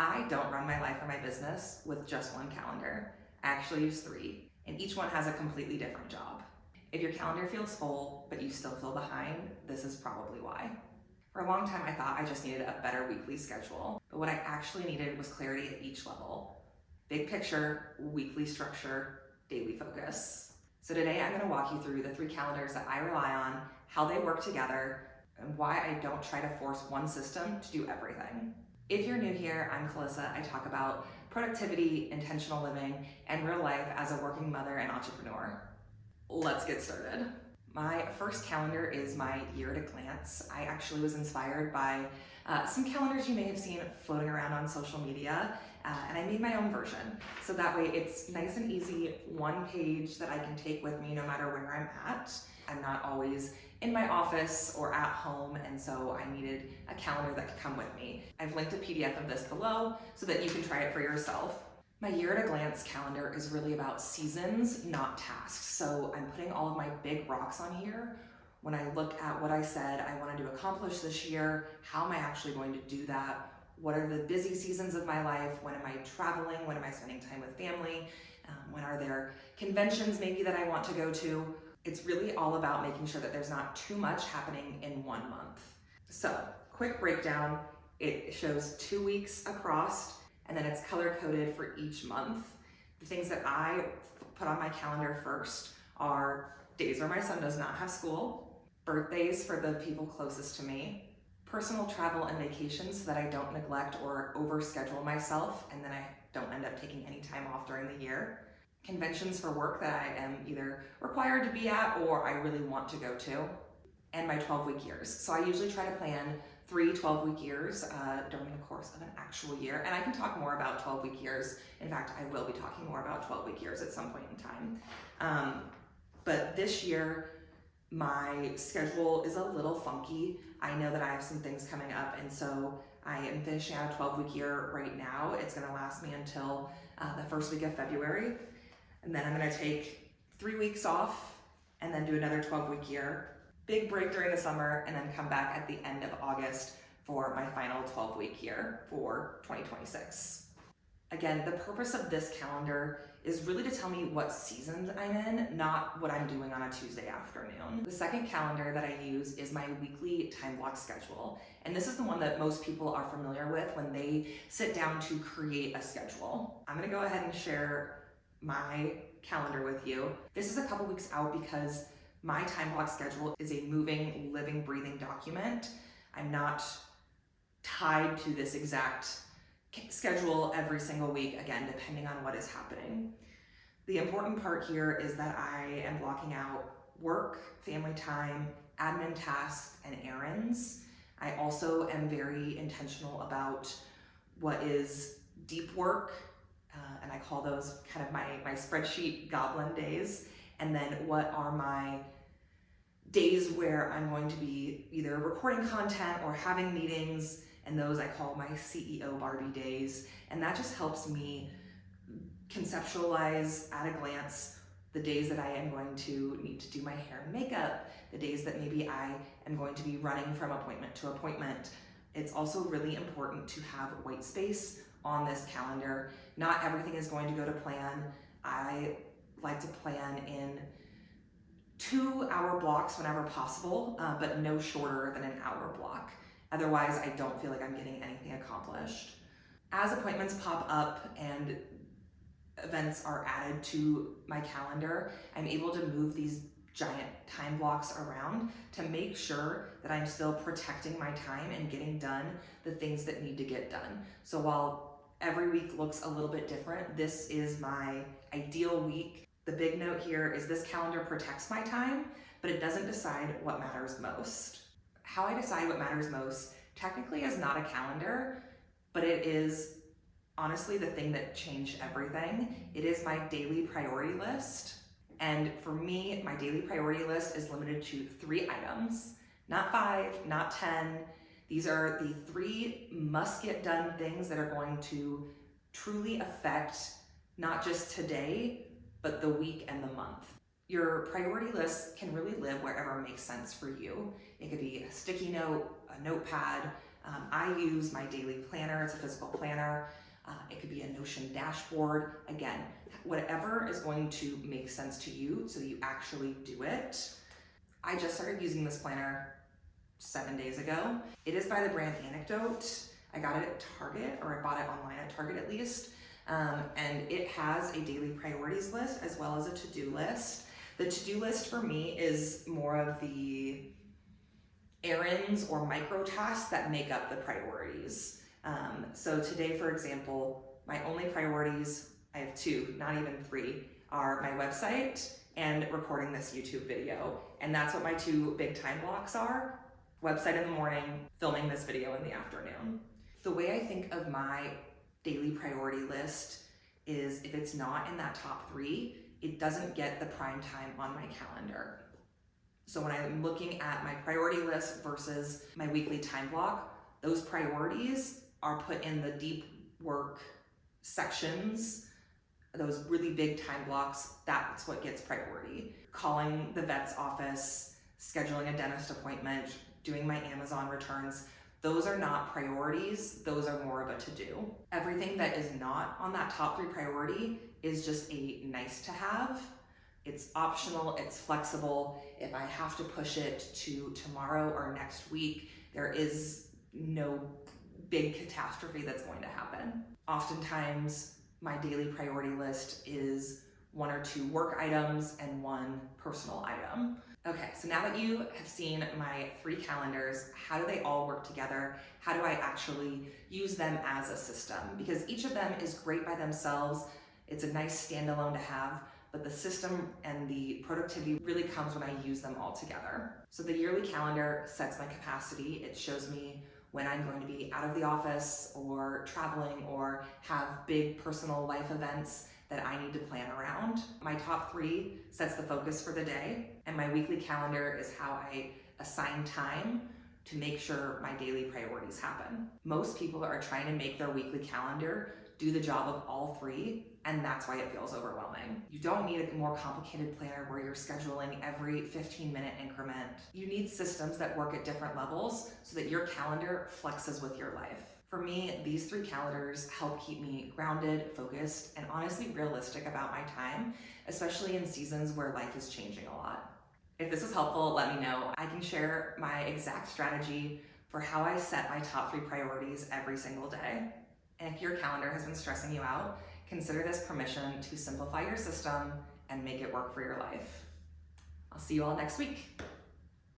I don't run my life or my business with just one calendar. I actually use three, and each one has a completely different job. If your calendar feels full, but you still feel behind, this is probably why. For a long time, I thought I just needed a better weekly schedule, but what I actually needed was clarity at each level. Big picture, weekly structure, daily focus. So today I'm gonna walk you through the three calendars that I rely on, how they work together, and why I don't try to force one system to do everything. If you're new here, I'm Calissa. I talk about productivity, intentional living, and real life as a working mother and entrepreneur. Let's get started. My first calendar is my year at a glance. I actually was inspired by some calendars you may have seen floating around on social media, and I made my own version. So that way it's nice and easy, one page that I can take with me no matter where I'm at. I'm not always in my office or at home, and so I needed a calendar that could come with me. I've linked a PDF of this below so that you can try it for yourself. My year at a glance calendar is really about seasons, not tasks. So I'm putting all of my big rocks on here. When I look at what I said I wanted to accomplish this year, how am I actually going to do that? What are the busy seasons of my life? When am I traveling? When am I spending time with family? When are there conventions maybe that I want to go to? It's really all about making sure that there's not too much happening in 1 month. So, quick breakdown. It shows 2 weeks across, and then it's color coded for each month. The things that I put on my calendar first are days where my son does not have school, birthdays for the people closest to me, personal travel and vacations so that I don't neglect or overschedule myself and then I don't end up taking any time off during the year, conventions for work that I am either required to be at or I really want to go to, and my 12-week years. So I usually try to plan 3 12-week years during the course of an actual year. And I can talk more about 12-week years. In fact, I will be talking more about 12-week years at some point in time. But this year, my schedule is a little funky. I know that I have some things coming up, and so I am finishing out a 12-week year right now. It's gonna last me until the first week of February. And then I'm gonna take 3 weeks off and then do another 12-week year. Big break during the summer, and then come back at the end of August for my final 12-week year for 2026. Again, the purpose of this calendar is really to tell me what season I'm in, not what I'm doing on a Tuesday afternoon. The second calendar that I use is my weekly time block schedule. And this is the one that most people are familiar with when they sit down to create a schedule. I'm gonna go ahead and share my calendar with you. This is a couple weeks out because my time block schedule is a moving, living, breathing document. I'm not tied to this exact schedule every single week, again, depending on what is happening. The important part here is that I am blocking out work, family time, admin tasks, and errands. I also am very intentional about what is deep work, and I call those kind of my spreadsheet goblin days, and then what are my days where I'm going to be either recording content or having meetings, and those I call my CEO Barbie days. And that just helps me conceptualize at a glance the days that I am going to need to do my hair and makeup, the days that maybe I am going to be running from appointment to appointment. It's also really important to have white space on this calendar. Not everything is going to go to plan. I like to plan in 2-hour blocks whenever possible, but no shorter than an hour block. Otherwise, I don't feel like I'm getting anything accomplished. As appointments pop up and events are added to my calendar, I'm able to move these giant time blocks around to make sure that I'm still protecting my time and getting done the things that need to get done. So while every week looks a little bit different, this is my ideal week. The big note here is this calendar protects my time, but it doesn't decide what matters most. How I decide what matters most technically is not a calendar, but it is honestly the thing that changed everything. It is my daily priority list. And for me, my daily priority list is limited to 3 items, not 5, not 10. These are the 3 must get done things that are going to truly affect not just today, but the week and the month. Your priority list can really live wherever makes sense for you. It could be a sticky note, a notepad, I use my daily planner. It's a physical planner. It could be a Notion dashboard. Again, whatever is going to make sense to you so that you actually do it. I just started using this planner 7 days ago. It is by the brand Anecdote. I got it at Target, or I bought it online at Target at least. And it has a daily priorities list as well as a to-do list. The to-do list for me is more of the errands or micro tasks that make up the priorities. So today, for example, my only priorities, I have 2, not even 3, are my website and recording this YouTube video. And that's what my 2 big time blocks are: website in the morning, filming this video in the afternoon. The way I think of my daily priority list is if it's not in that top 3, it doesn't get the prime time on my calendar. So when I'm looking at my priority list versus my weekly time block, those priorities are put in the deep work sections. Those really big time blocks, that's what gets priority. Calling the vet's office, scheduling a dentist appointment, doing my Amazon returns, those are not priorities, those are more of a to-do. Everything that is not on that top 3 priority is just a nice to have. It's optional, it's flexible. If I have to push it to tomorrow or next week, there is no big catastrophe that's going to happen. Oftentimes, my daily priority list is 1 or 2 work items and 1 personal item. Okay, so now that you have seen my 3 calendars, how do they all work together? How do I actually use them as a system? Because each of them is great by themselves. It's a nice standalone to have, but the system and the productivity really comes when I use them all together. So the yearly calendar sets my capacity. It shows me when I'm going to be out of the office or traveling or have big personal life events that I need to plan around. My top 3 sets the focus for the day, and my weekly calendar is how I assign time to make sure my daily priorities happen. Most people are trying to make their weekly calendar do the job of all 3, and that's why it feels overwhelming. You don't need a more complicated planner where you're scheduling every 15-minute increment. You need systems that work at different levels so that your calendar flexes with your life. For me, these 3 calendars help keep me grounded, focused, and honestly realistic about my time, especially in seasons where life is changing a lot. If this was helpful, let me know. I can share my exact strategy for how I set my top 3 priorities every single day. And if your calendar has been stressing you out, consider this permission to simplify your system and make it work for your life. I'll see you all next week.